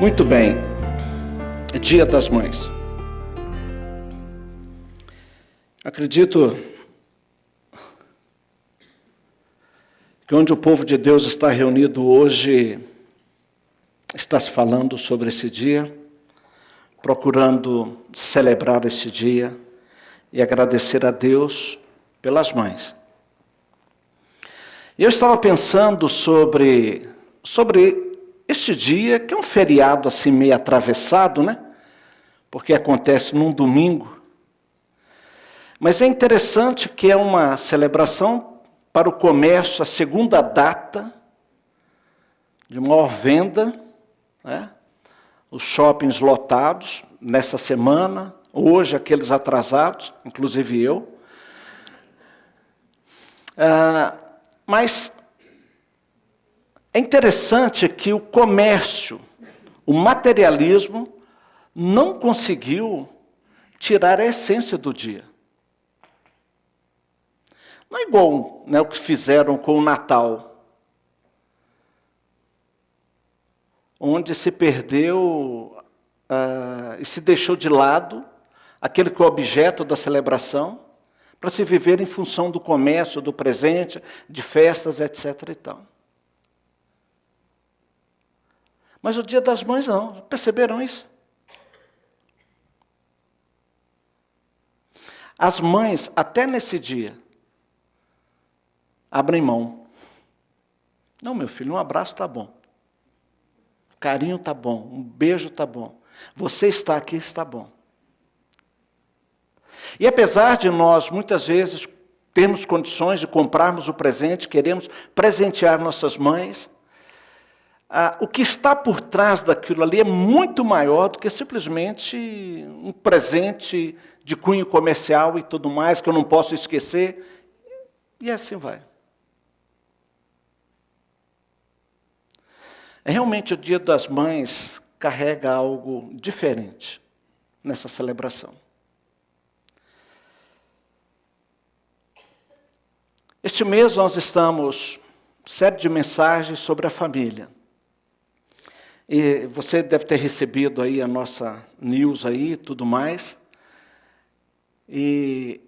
Muito bem, é Dia das Mães. Acredito que onde o povo de Deus está reunido hoje, está se falando sobre esse dia, procurando celebrar esse dia e agradecer a Deus pelas mães. Eu estava pensando sobre este dia, que é um feriado assim meio atravessado, né? Porque acontece num domingo. Mas é interessante que é uma celebração para o comércio, a segunda data de maior venda, né? Os shoppings lotados nessa semana, hoje aqueles atrasados, inclusive eu. Mas é interessante que o comércio, o materialismo, não conseguiu tirar a essência do dia. Não é igual, né, o que fizeram com o Natal, onde se perdeu e se deixou de lado aquele que é o objeto da celebração, para se viver em função do comércio, do presente, de festas, etc. e tal. Mas o Dia das Mães não, perceberam isso? As mães, até nesse dia, abrem mão. Não, meu filho, um abraço está bom. Carinho está bom, um beijo está bom. Você está aqui, está bom. E apesar de nós, muitas vezes, termos condições de comprarmos o presente, queremos presentear nossas mães, o que está por trás daquilo ali é muito maior do que simplesmente um presente de cunho comercial e tudo mais, que eu não posso esquecer, e assim vai. Realmente o Dia das Mães carrega algo diferente nessa celebração. Este mês nós estamos série de mensagens sobre a família. E você deve ter recebido aí a nossa news aí e tudo mais. E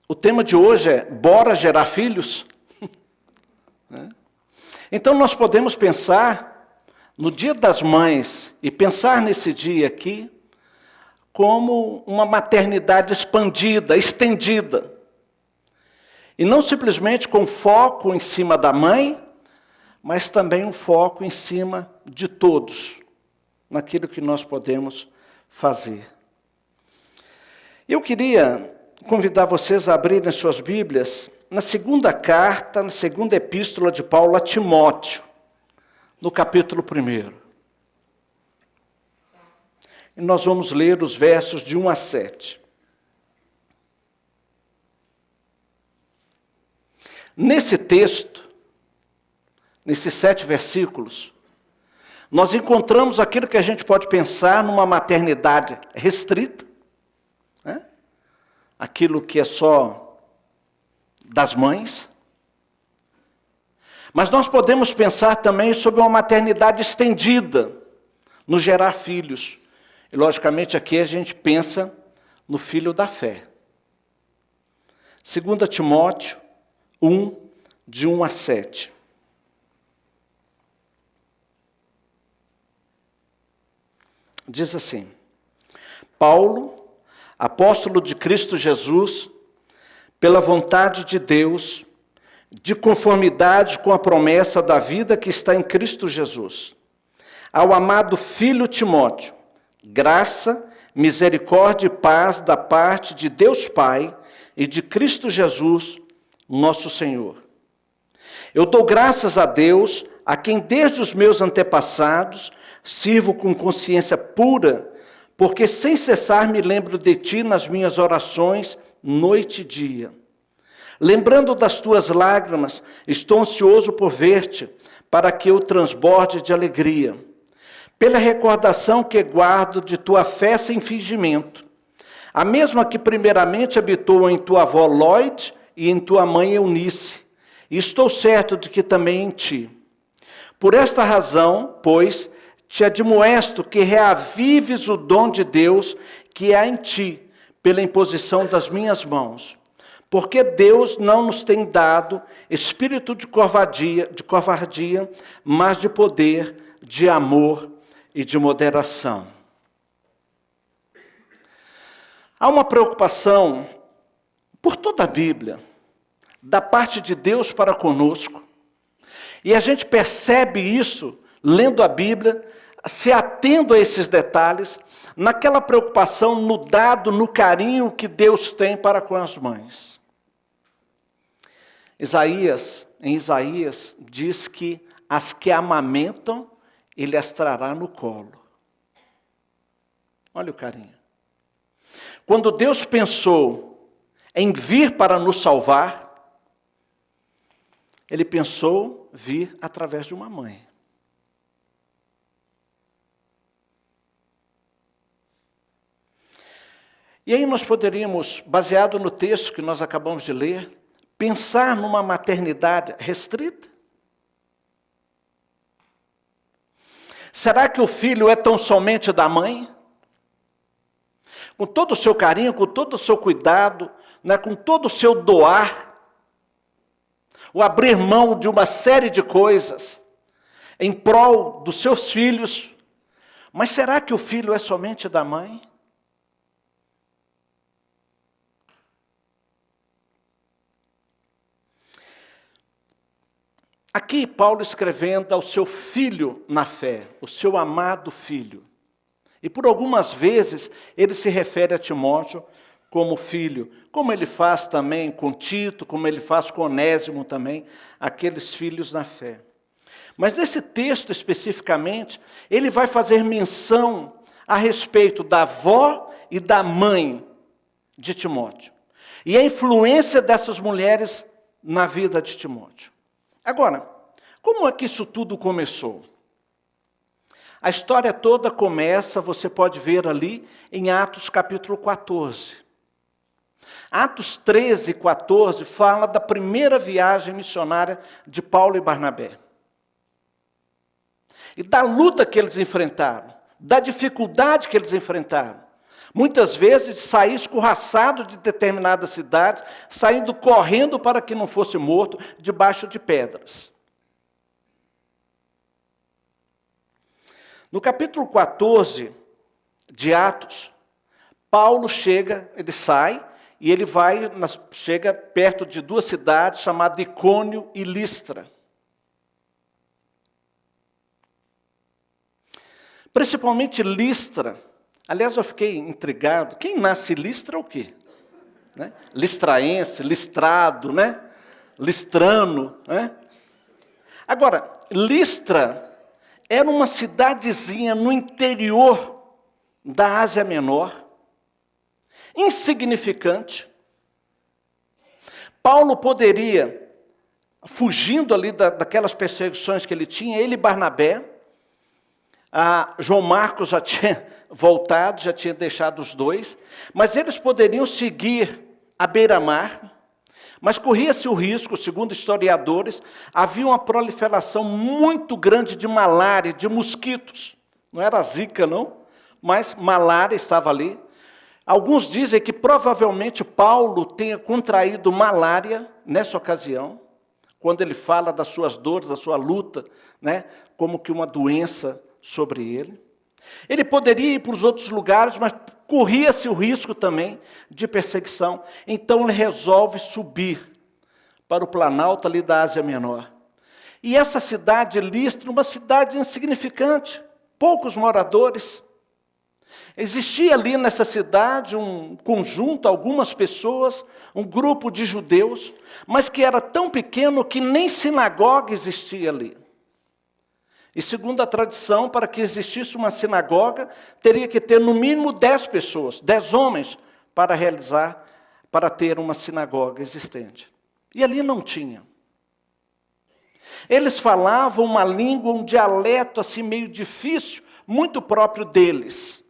o tema de hoje é: bora gerar filhos? Então nós podemos pensar no Dia das Mães e pensar nesse dia aqui como uma maternidade expandida, estendida. E não simplesmente com foco em cima da mãe, mas também um foco em cima de todos, naquilo que nós podemos fazer. Eu queria convidar vocês a abrirem suas Bíblias na segunda carta, na segunda epístola de Paulo a Timóteo, no capítulo 1. E nós vamos ler os versos de 1 a 7. Nesse texto, nesses 7 versículos, nós encontramos aquilo que a gente pode pensar numa maternidade restrita, né? Aquilo que é só das mães. Mas nós podemos pensar também sobre uma maternidade estendida, no gerar filhos. E, logicamente, aqui a gente pensa no filho da fé. 2 Timóteo 1, de 1 a 7. Diz assim: Paulo, apóstolo de Cristo Jesus, pela vontade de Deus, de conformidade com a promessa da vida que está em Cristo Jesus, ao amado filho Timóteo, graça, misericórdia e paz da parte de Deus Pai e de Cristo Jesus, nosso Senhor. Eu dou graças a Deus, a quem desde os meus antepassados sirvo com consciência pura, porque sem cessar me lembro de ti nas minhas orações, noite e dia. Lembrando das tuas lágrimas, estou ansioso por ver-te, para que eu transborde de alegria. Pela recordação que guardo de tua fé sem fingimento, a mesma que primeiramente habitou em tua avó Lóide e em tua mãe Eunice, e estou certo de que também em ti. Por esta razão, pois, te admoesto que reavives o dom de Deus que há em ti, pela imposição das minhas mãos. Porque Deus não nos tem dado espírito de covardia, mas de poder, de amor e de moderação. Há uma preocupação por toda a Bíblia, da parte de Deus para conosco. E a gente percebe isso, lendo a Bíblia, se atendo a esses detalhes, naquela preocupação, no dado, no carinho que Deus tem para com as mães. Em Isaías, diz que as que amamentam, Ele as trará no colo. Olha o carinho. Quando Deus pensou em vir para nos salvar, Ele pensou vir através de uma mãe. E aí nós poderíamos, baseado no texto que nós acabamos de ler, pensar numa maternidade restrita? Será que o filho é tão somente da mãe? Com todo o seu carinho, com todo o seu cuidado, né, com todo o seu doar, o abrir mão de uma série de coisas em prol dos seus filhos. Mas será que o filho é somente da mãe? Aqui Paulo escrevendo ao seu filho na fé, o seu amado filho. E por algumas vezes ele se refere a Timóteo como filho, como ele faz também com Tito, como ele faz com Onésimo também, aqueles filhos na fé. Mas nesse texto especificamente, ele vai fazer menção a respeito da avó e da mãe de Timóteo. E a influência dessas mulheres na vida de Timóteo. Agora, como é que isso tudo começou? A história toda começa, você pode ver ali, em Atos capítulo 14. Atos 13 e 14 fala da primeira viagem missionária de Paulo e Barnabé. E da luta que eles enfrentaram, da dificuldade que eles enfrentaram. Muitas vezes de sair escorraçado de determinadas cidades, saindo correndo para que não fosse morto debaixo de pedras. No capítulo 14 de Atos, Paulo ele sai e ele chega perto de duas cidades chamadas Icônio e Listra. Principalmente Listra. Aliás, eu fiquei intrigado. Quem nasce Listra é o quê? Né? Listraense, listrado, né? Listrano. Né? Agora, Listra era uma cidadezinha no interior da Ásia Menor, insignificante. Paulo poderia, fugindo ali daquelas perseguições que ele tinha, ele e Barnabé, João Marcos já tinha voltado, já tinha deixado os dois, mas eles poderiam seguir à beira-mar, mas corria-se o risco, segundo historiadores, havia uma proliferação muito grande de malária, de mosquitos. Não era zika, não, mas malária estava ali. Alguns dizem que provavelmente Paulo tenha contraído malária nessa ocasião, quando ele fala das suas dores, da sua luta, né, como que uma doença sobre ele. Ele poderia ir para os outros lugares, mas corria-se o risco também de perseguição. Então ele resolve subir para o planalto ali da Ásia Menor. E essa cidade, Listra, uma cidade insignificante, poucos moradores. Existia ali nessa cidade um conjunto, algumas pessoas, um grupo de judeus, mas que era tão pequeno que nem sinagoga existia ali. E segundo a tradição, para que existisse uma sinagoga, teria que ter no mínimo 10 pessoas, 10 homens, para ter uma sinagoga existente. E ali não tinha. Eles falavam uma língua, um dialeto assim meio difícil, muito próprio deles.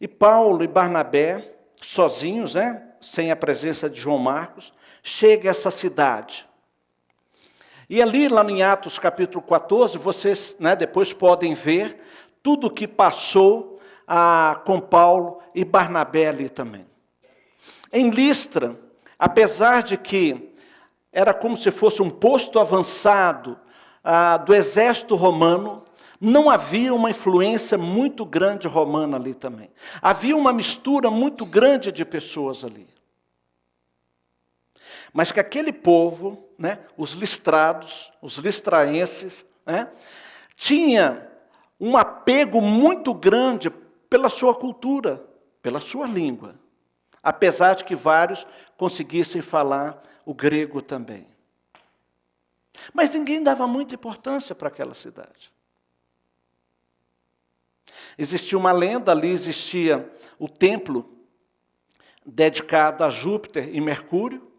E Paulo e Barnabé, sozinhos, né, sem a presença de João Marcos, chegam a essa cidade. E ali, lá em Atos capítulo 14, vocês depois podem ver tudo o que passou com Paulo e Barnabé ali também. Em Listra, apesar de que era como se fosse um posto avançado do exército romano, não havia uma influência muito grande romana ali também. Havia uma mistura muito grande de pessoas ali. Mas que aquele povo, os listrados, os listraenses, tinha um apego muito grande pela sua cultura, pela sua língua. Apesar de que vários conseguissem falar o grego também. Mas ninguém dava muita importância para aquela cidade. Existia uma lenda, ali existia o templo dedicado a Júpiter e Mercúrio,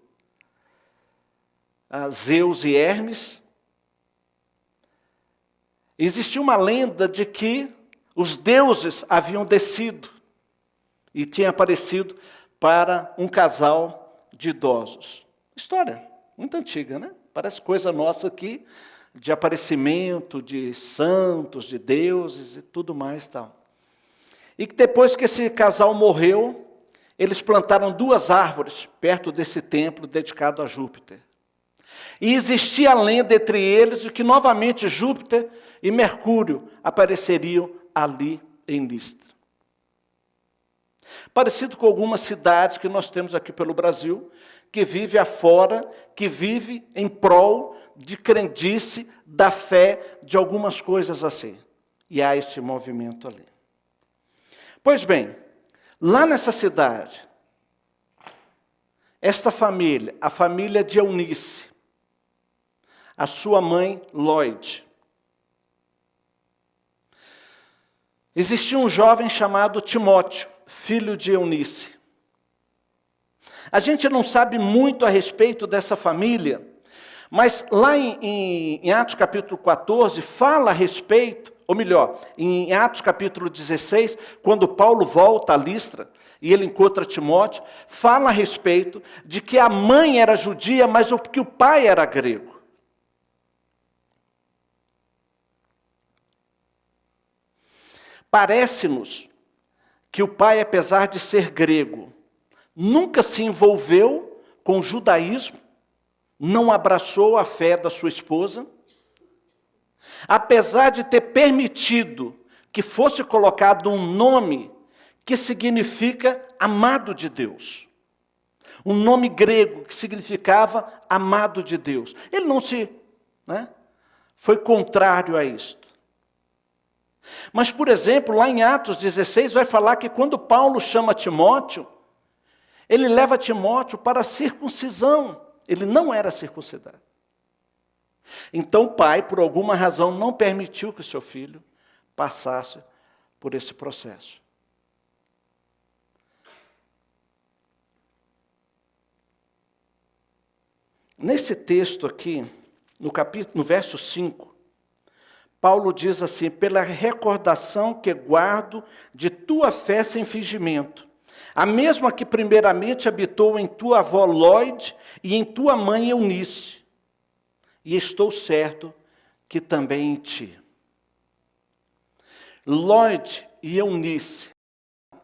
a Zeus e Hermes. Existia uma lenda de que os deuses haviam descido e tinham aparecido para um casal de idosos. História muito antiga, né? Parece coisa nossa aqui, de aparecimento de santos, de deuses e tudo mais tal. E que depois que esse casal morreu, eles plantaram 2 árvores perto desse templo dedicado a Júpiter. E existia a lenda entre eles de que novamente Júpiter e Mercúrio apareceriam ali em Listra. Parecido com algumas cidades que nós temos aqui pelo Brasil, que vive afora, que vive em prol de crendice, da fé, de algumas coisas assim. E há esse movimento ali. Pois bem, lá nessa cidade, esta família, a família de Eunice, a sua mãe Lloyd, existia um jovem chamado Timóteo, filho de Eunice. A gente não sabe muito a respeito dessa família, mas lá em Atos capítulo 14, fala a respeito, ou melhor, em Atos capítulo 16, quando Paulo volta a Listra, e ele encontra Timóteo, fala a respeito de que a mãe era judia, mas que o pai era grego. Parece-nos que o pai, apesar de ser grego, nunca se envolveu com o judaísmo, não abraçou a fé da sua esposa, apesar de ter permitido que fosse colocado um nome que significa amado de Deus. Um nome grego que significava amado de Deus. Ele não foi contrário a isto. Mas, por exemplo, lá em Atos 16 vai falar que quando Paulo chama Timóteo, ele leva Timóteo para a circuncisão. Ele não era circuncidado. Então o pai, por alguma razão, não permitiu que o seu filho passasse por esse processo. Nesse texto aqui, no verso 5, Paulo diz assim: pela recordação que guardo de tua fé sem fingimento, a mesma que primeiramente habitou em tua avó Lloyd e em tua mãe Eunice, e estou certo que também em ti. Lloyd e Eunice,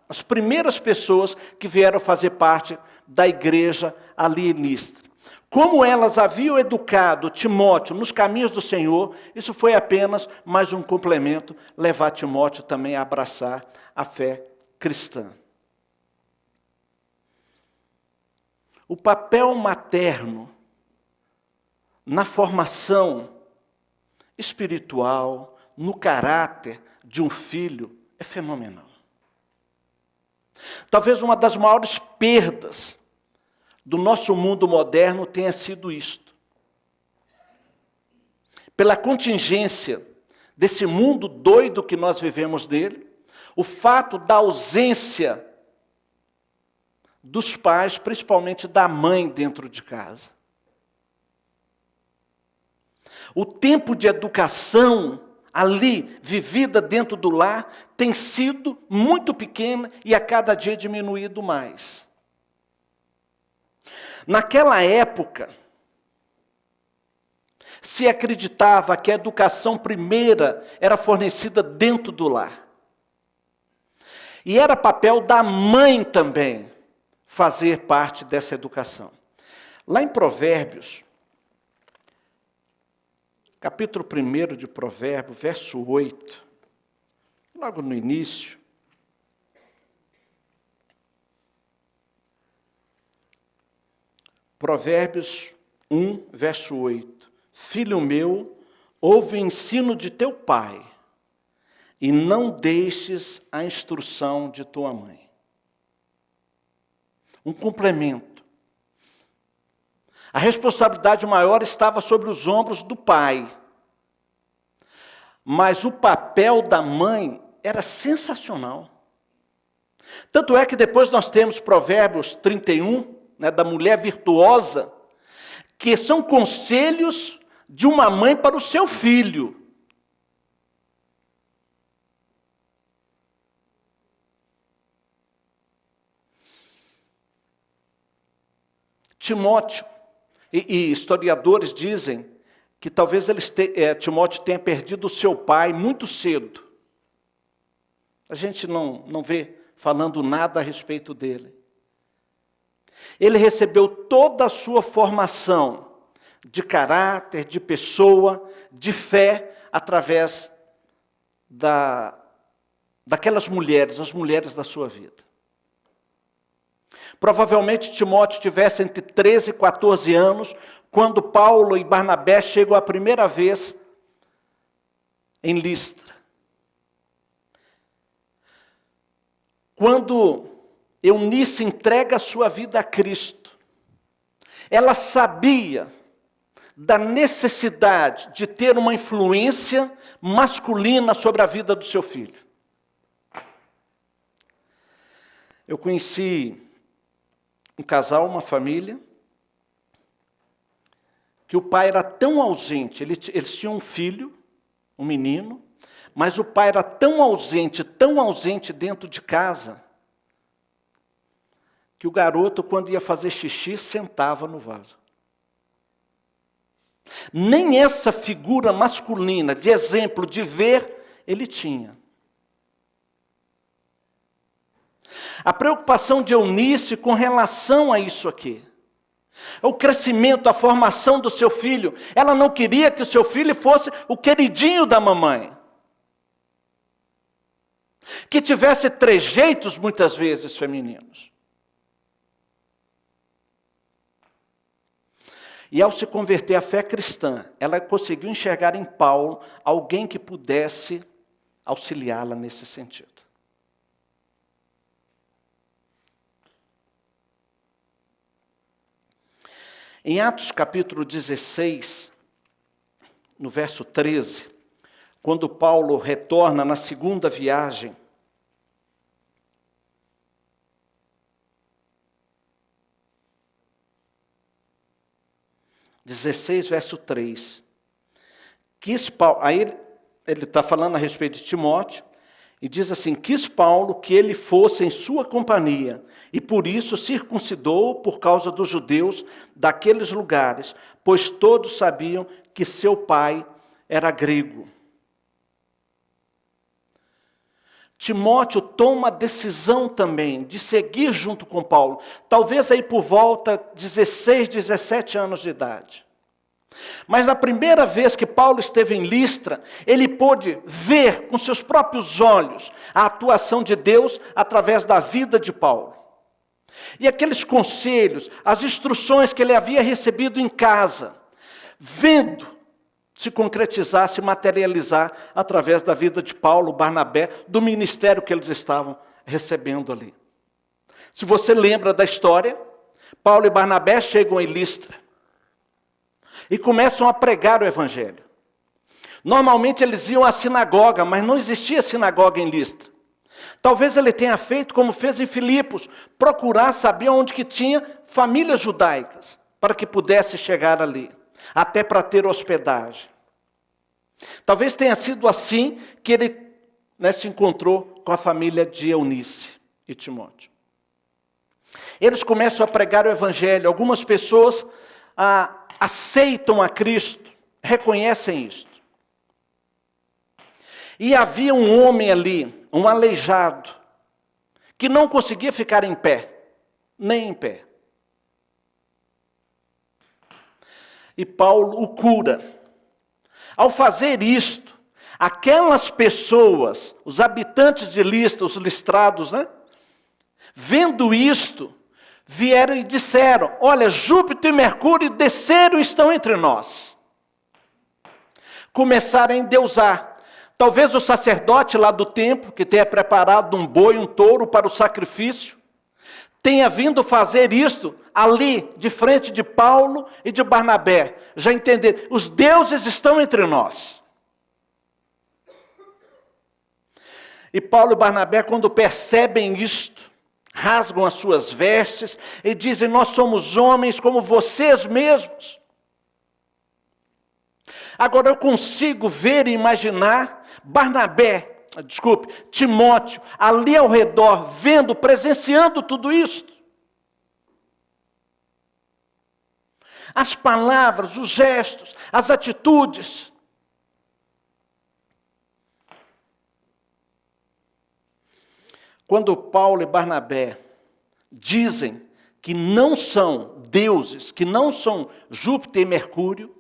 as primeiras pessoas que vieram fazer parte da igreja ali em Listra. Como elas haviam educado Timóteo nos caminhos do Senhor, isso foi apenas mais um complemento, levar Timóteo também a abraçar a fé cristã. O papel materno na formação espiritual, no caráter de um filho, é fenomenal. Talvez uma das maiores perdas do nosso mundo moderno tenha sido isto. Pela contingência desse mundo doido que nós vivemos nele, o fato da ausência dos pais, principalmente da mãe dentro de casa. O tempo de educação ali, vivida dentro do lar, tem sido muito pequena e a cada dia diminuído mais. Naquela época, se acreditava que a educação primeira era fornecida dentro do lar. E era papel da mãe também fazer parte dessa educação. Lá em Provérbios, capítulo 1 de Provérbios, verso 8, logo no início, Provérbios 1, verso 8. Filho meu, ouve o ensino de teu pai, e não deixes a instrução de tua mãe. Um complemento. A responsabilidade maior estava sobre os ombros do pai. Mas o papel da mãe era sensacional. Tanto é que depois nós temos Provérbios 31, da mulher virtuosa, que são conselhos de uma mãe para o seu filho. Timóteo, e historiadores dizem que talvez Timóteo tenha perdido o seu pai muito cedo. A gente não vê falando nada a respeito dele. Ele recebeu toda a sua formação de caráter, de pessoa, de fé, através daquelas mulheres, as mulheres da sua vida. Provavelmente Timóteo tivesse entre 13 e 14 anos, quando Paulo e Barnabé chegam a primeira vez em Listra. Quando Eunice entrega a sua vida a Cristo, ela sabia da necessidade de ter uma influência masculina sobre a vida do seu filho. Eu conheci um casal, uma família, que o pai era tão ausente, eles tinham um filho, um menino, mas o pai era tão ausente dentro de casa, que o garoto, quando ia fazer xixi, sentava no vaso. Nem essa figura masculina, de exemplo, de ver, ele tinha. A preocupação de Eunice com relação a isso aqui, o crescimento, a formação do seu filho, ela não queria que o seu filho fosse o queridinho da mamãe, que tivesse trejeitos, muitas vezes, femininos. E ao se converter à fé cristã, ela conseguiu enxergar em Paulo alguém que pudesse auxiliá-la nesse sentido. Em Atos capítulo 16, no verso 13, quando Paulo retorna na segunda viagem, verso 3, aí ele está falando a respeito de Timóteo, e diz assim: quis Paulo que ele fosse em sua companhia, e por isso circuncidou por causa dos judeus daqueles lugares, pois todos sabiam que seu pai era grego. Timóteo toma a decisão também de seguir junto com Paulo, talvez aí por volta de 16, 17 anos de idade. Mas na primeira vez que Paulo esteve em Listra, ele pôde ver com seus próprios olhos a atuação de Deus através da vida de Paulo. E aqueles conselhos, as instruções que ele havia recebido em casa, vendo se concretizar, se materializar através da vida de Paulo, Barnabé, do ministério que eles estavam recebendo ali. Se você lembra da história, Paulo e Barnabé chegam em Listra e começam a pregar o evangelho. Normalmente eles iam à sinagoga, mas não existia sinagoga em Listra. Talvez ele tenha feito como fez em Filipos, procurar saber onde que tinha famílias judaicas, para que pudesse chegar ali, até para ter hospedagem. Talvez tenha sido assim que ele se encontrou com a família de Eunice e Timóteo. Eles começam a pregar o evangelho, algumas pessoas aceitam a Cristo, reconhecem isto. E havia um homem ali, um aleijado, que não conseguia ficar em pé, nem em pé. E Paulo o cura. Ao fazer isto, aquelas pessoas, os habitantes de Listra, os listrados, né? Vendo isto, vieram e disseram: olha, Júpiter e Mercúrio desceram e estão entre nós. Começaram a endeusar. Talvez o sacerdote lá do templo, que tenha preparado um boi, um touro para o sacrifício, tenha vindo fazer isto ali, de frente de Paulo e de Barnabé. Já entenderam? Os deuses estão entre nós. E Paulo e Barnabé, quando percebem isto, rasgam as suas vestes e dizem: nós somos homens como vocês mesmos. Agora eu consigo ver e imaginar Timóteo, ali ao redor, vendo, presenciando tudo isto. As palavras, os gestos, as atitudes. Quando Paulo e Barnabé dizem que não são deuses, que não são Júpiter e Mercúrio,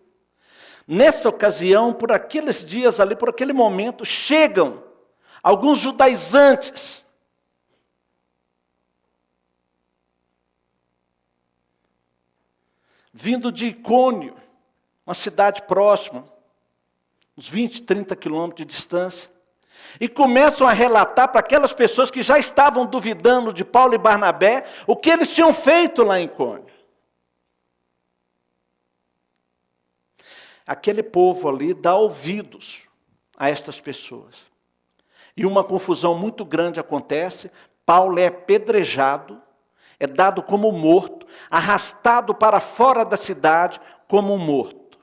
nessa ocasião, por aqueles dias ali, por aquele momento, chegam alguns judaizantes. Vindo de Icônio, uma cidade próxima, uns 20, 30 quilômetros de distância, e começam a relatar para aquelas pessoas que já estavam duvidando de Paulo e Barnabé, o que eles tinham feito lá em Icônio. Aquele povo ali dá ouvidos a estas pessoas. E uma confusão muito grande acontece. Paulo é apedrejado, é dado como morto, arrastado para fora da cidade como morto.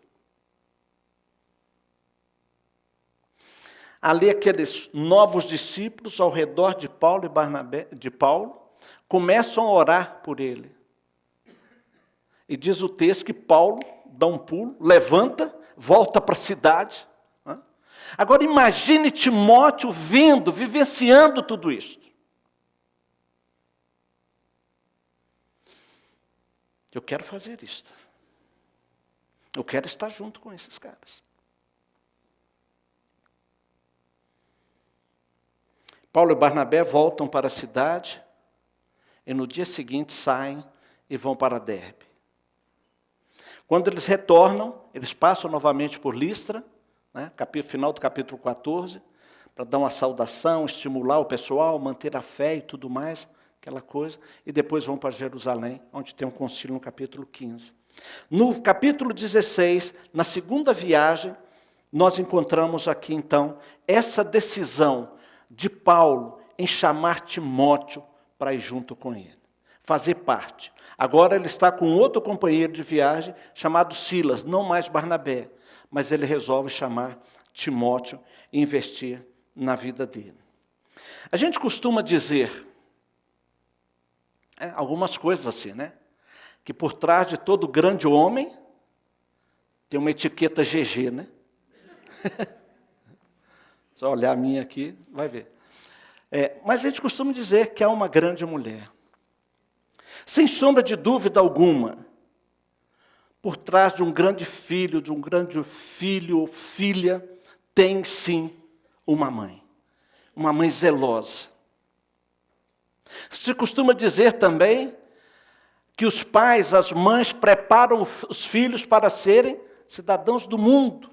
Ali aqueles novos discípulos ao redor de Paulo e Barnabé, começam a orar por ele. E diz o texto que Paulo dá um pulo, levanta, volta para a cidade. Agora imagine Timóteo vendo, vivenciando tudo isso. Eu quero fazer isto. Eu quero estar junto com esses caras. Paulo e Barnabé voltam para a cidade e no dia seguinte saem e vão para Derbe. Quando eles retornam, eles passam novamente por Listra, né, final do capítulo 14, para dar uma saudação, estimular o pessoal, manter a fé e tudo mais, aquela coisa, e depois vão para Jerusalém, onde tem um concílio no capítulo 15. No capítulo 16, na segunda viagem, nós encontramos aqui então essa decisão de Paulo em chamar Timóteo para ir junto com ele, fazer parte. Agora ele está com outro companheiro de viagem chamado Silas, não mais Barnabé, mas ele resolve chamar Timóteo e investir na vida dele. A gente costuma dizer algumas coisas assim, né? Que por trás de todo grande homem tem uma etiqueta GG, né? Só olhar a minha aqui, vai ver. Mas a gente costuma dizer que há uma grande mulher. Sem sombra de dúvida alguma, por trás de um grande filho ou filha, tem sim uma mãe zelosa. Se costuma dizer também que os pais, as mães preparam os filhos para serem cidadãos do mundo.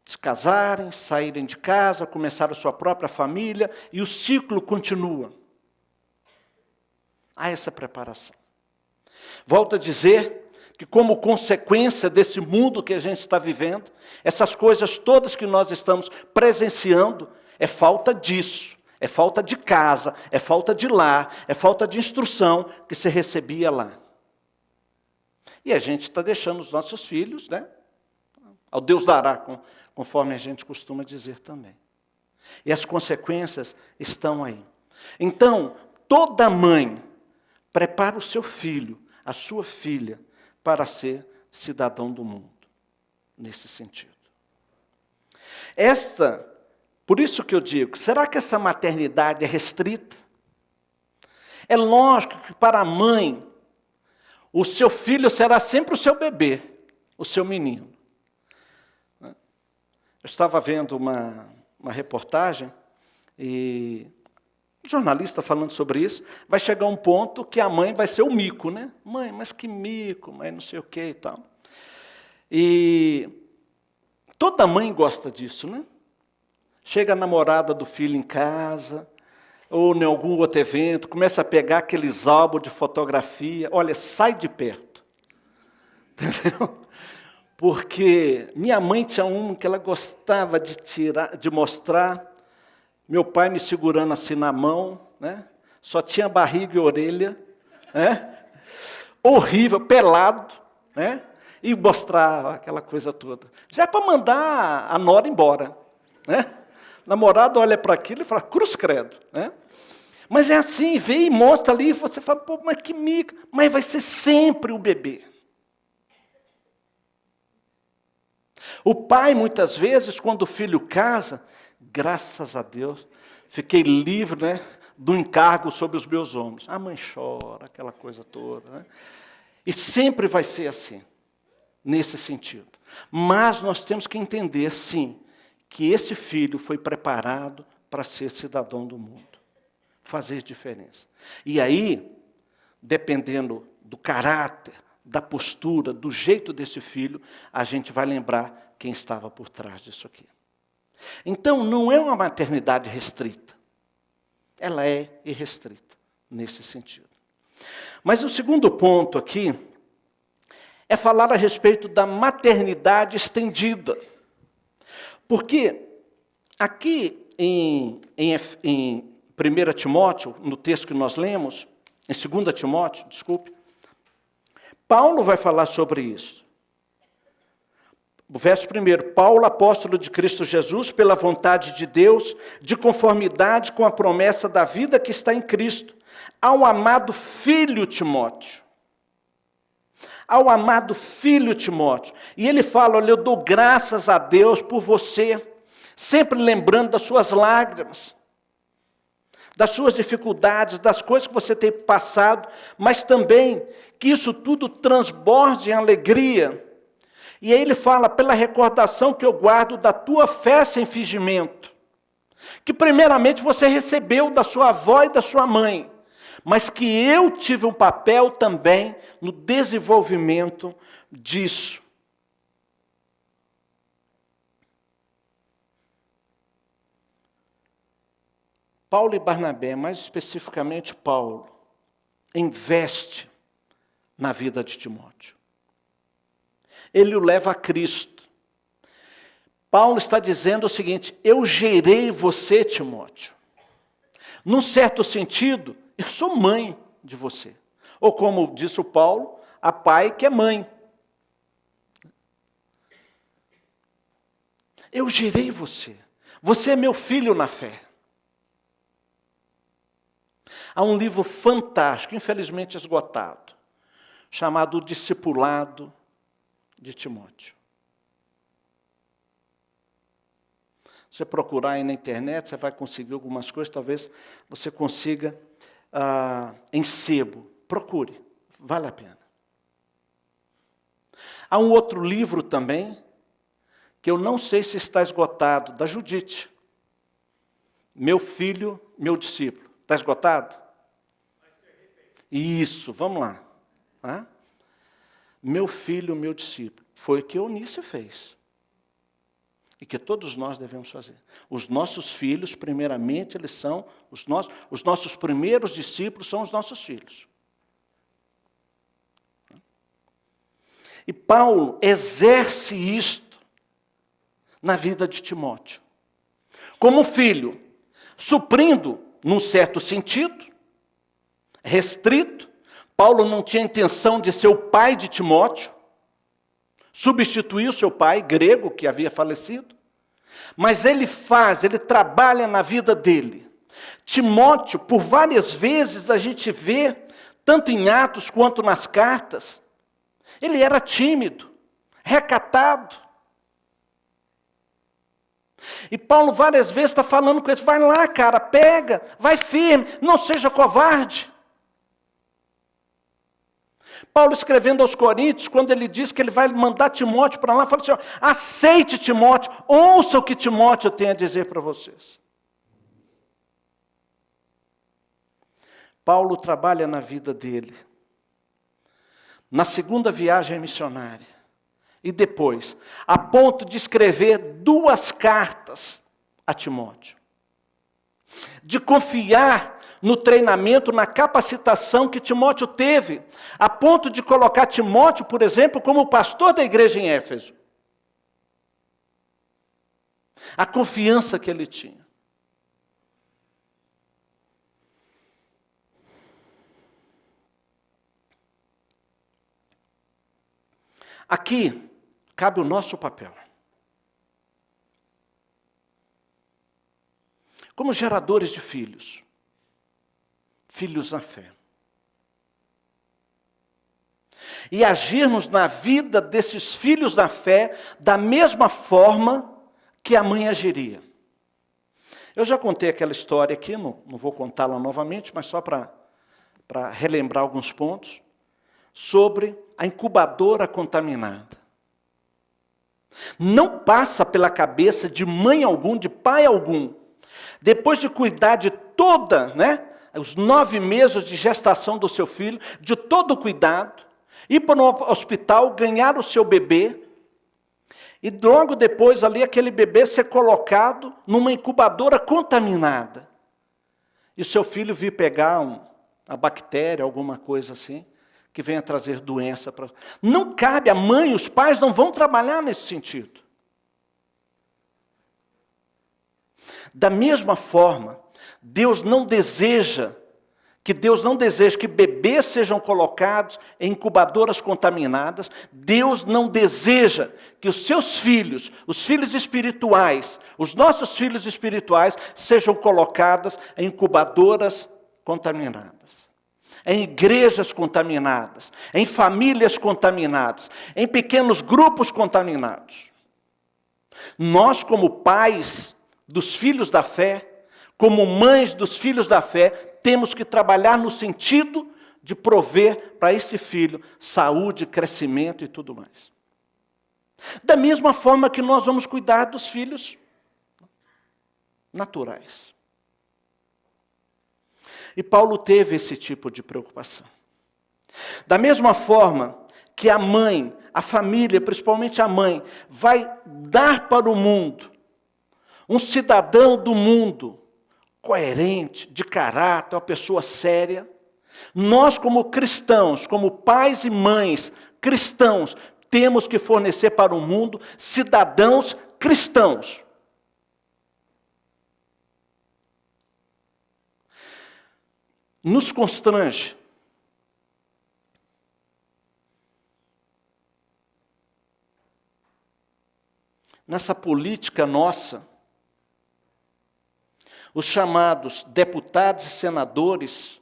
Se casarem, saírem de casa, começar a sua própria família, e o ciclo continua. Há essa preparação. Volto a dizer que como consequência desse mundo que a gente está vivendo, essas coisas todas que nós estamos presenciando, é falta disso, é falta de casa, é falta de lar, é falta de instrução que se recebia lá. E a gente está deixando os nossos filhos, né? Ao Deus dará, conforme a gente costuma dizer também. E as consequências estão aí. Então, toda mãe prepara o seu filho, a sua filha, para ser cidadão do mundo, nesse sentido. Por isso que eu digo, será que essa maternidade é restrita? É lógico que para a mãe, o seu filho será sempre o seu bebê, o seu menino. Eu estava vendo uma reportagem, e um jornalista falando sobre isso, vai chegar um ponto que a mãe vai ser o mico, né? Mãe, mas que mico, mãe não sei o que e tal. E toda mãe gosta disso, né? Chega a namorada do filho em casa, ou em algum outro evento, começa a pegar aqueles álbuns de fotografia, olha, sai de perto. Entendeu? Porque minha mãe tinha uma que ela gostava de mostrar, meu pai me segurando assim na mão, né? Só tinha barriga e orelha, né? Horrível, pelado, né? E mostrar aquela coisa toda. Já é para mandar a nora embora, né? O namorado olha para aquilo e fala, cruz credo, né? Mas é assim, vê e mostra ali, e você fala, pô, mas que mico, mas vai ser sempre o bebê. O pai, muitas vezes, quando o filho casa, graças a Deus, fiquei livre, né, do encargo sobre os meus ombros. A mãe chora, aquela coisa toda, né? E sempre vai ser assim, nesse sentido. Mas nós temos que entender, sim, que esse filho foi preparado para ser cidadão do mundo, fazer diferença. E aí, dependendo do caráter, da postura, do jeito desse filho, a gente vai lembrar quem estava por trás disso aqui. Então, não é uma maternidade restrita. Ela é irrestrita, nesse sentido. Mas o segundo ponto aqui é falar a respeito da maternidade estendida. Porque aqui em 1 Timóteo, no texto que nós lemos, em 2 Timóteo, desculpe, Paulo vai falar sobre isso. O verso 1, Paulo, apóstolo de Cristo Jesus, pela vontade de Deus, de conformidade com a promessa da vida que está em Cristo, ao amado filho Timóteo. Ao amado filho Timóteo. E ele fala, olha, eu dou graças a Deus por você, sempre lembrando das suas lágrimas, das suas dificuldades, das coisas que você tem passado, mas também que isso tudo transborde em alegria. E aí ele fala, pela recordação que eu guardo da tua fé sem fingimento, que primeiramente você recebeu da sua avó e da sua mãe, mas que eu tive um papel também no desenvolvimento disso. Paulo e Barnabé, mais especificamente Paulo, investe na vida de Timóteo. Ele o leva a Cristo. Paulo está dizendo o seguinte, eu gerei você, Timóteo. Num certo sentido, eu sou mãe de você. Ou como disse o Paulo, a pai que é mãe. Eu gerei você. Você é meu filho na fé. Há um livro fantástico, infelizmente esgotado, chamado O Discipulado de Timóteo. Se você procurar aí na internet, você vai conseguir algumas coisas, talvez você consiga em sebo. Procure, vale a pena. Há um outro livro também, que eu não sei se está esgotado, da Judite. Meu filho, meu discípulo. Está esgotado? Isso, vamos lá. Meu filho, meu discípulo. Foi o que Eunice fez. E que todos nós devemos fazer. Os nossos filhos, primeiramente, eles são os nossos primeiros discípulos são os nossos filhos. E Paulo exerce isto na vida de Timóteo. Como filho, suprindo, num certo sentido, restrito. Paulo não tinha intenção de ser o pai de Timóteo, substituir o seu pai grego, que havia falecido, mas ele trabalha na vida dele. Timóteo, por várias vezes a gente vê, tanto em Atos quanto nas cartas, Ele era tímido, recatado. E Paulo várias vezes está falando com ele, vai lá, cara, pega, vai firme, não seja covarde. Paulo escrevendo aos Coríntios, quando ele diz que ele vai mandar Timóteo para lá, fala assim, aceite Timóteo, ouça o que Timóteo tem a dizer para vocês. Paulo trabalha na vida dele, na segunda viagem missionária, e depois, a ponto de escrever 2 cartas a Timóteo, de confiar no treinamento, na capacitação que Timóteo teve, a ponto de colocar Timóteo, por exemplo, como pastor da igreja em Éfeso. A confiança que ele tinha. Aqui cabe o nosso papel. Como geradores de filhos. Filhos na fé. E agirmos na vida desses filhos na fé da mesma forma que a mãe agiria. Eu já contei aquela história aqui, não vou contá-la novamente, mas só para relembrar alguns pontos, sobre a incubadora contaminada. Não passa pela cabeça de mãe algum, de pai algum, depois de cuidar de toda, os 9 meses de gestação do seu filho, de todo o cuidado, ir para um hospital, ganhar o seu bebê, e logo depois ali aquele bebê ser colocado numa incubadora contaminada. E o seu filho vir pegar uma bactéria, alguma coisa assim, que venha trazer doença para... Não cabe, a mãe, os pais não vão trabalhar nesse sentido. Da mesma forma, Deus não deseja que bebês sejam colocados em incubadoras contaminadas. Deus não deseja que os seus filhos, os filhos espirituais, os nossos filhos espirituais, sejam colocados em incubadoras contaminadas, em igrejas contaminadas, em famílias contaminadas, em pequenos grupos contaminados. Nós, como pais dos filhos da fé, como mães dos filhos da fé, temos que trabalhar no sentido de prover para esse filho saúde, crescimento e tudo mais. Da mesma forma que nós vamos cuidar dos filhos naturais. E Paulo teve esse tipo de preocupação. Da mesma forma que a mãe, a família, principalmente a mãe, vai dar para o mundo um cidadão do mundo, coerente, de caráter, uma pessoa séria. Nós, como cristãos, como pais e mães cristãos, temos que fornecer para o mundo cidadãos cristãos. Nos constrange nessa política nossa, os chamados deputados e senadores,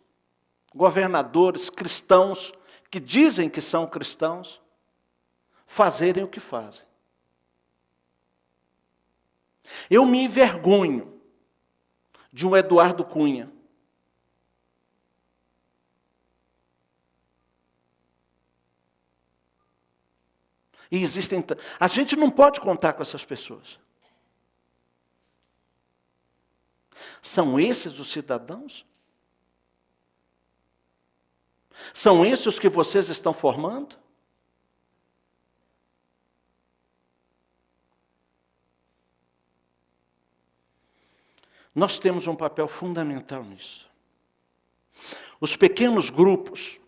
governadores cristãos, que dizem que são cristãos, fazerem o que fazem. Eu me envergonho de um Eduardo Cunha. E existem... A gente não pode contar com essas pessoas. São esses os cidadãos? São esses os que vocês estão formando? Nós temos um papel fundamental nisso. Os pequenos grupos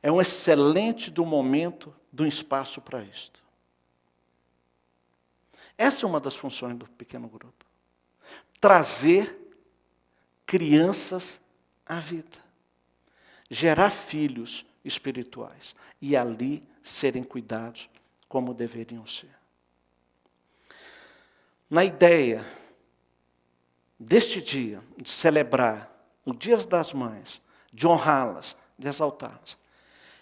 é um excelente momento, do espaço para isto. Essa é uma das funções do pequeno grupo. Trazer crianças à vida. Gerar filhos espirituais. E ali serem cuidados como deveriam ser. Na ideia deste dia, de celebrar o Dia das Mães, de honrá-las, de exaltá-las,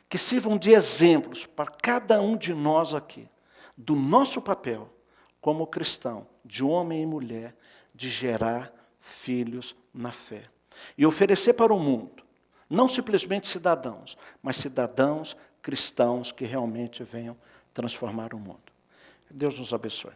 que sirvam de exemplos para cada um de nós aqui, do nosso papel como cristão, de homem e mulher, de gerar filhos na fé. E oferecer para o mundo, não simplesmente cidadãos, mas cidadãos cristãos que realmente venham transformar o mundo. Deus nos abençoe.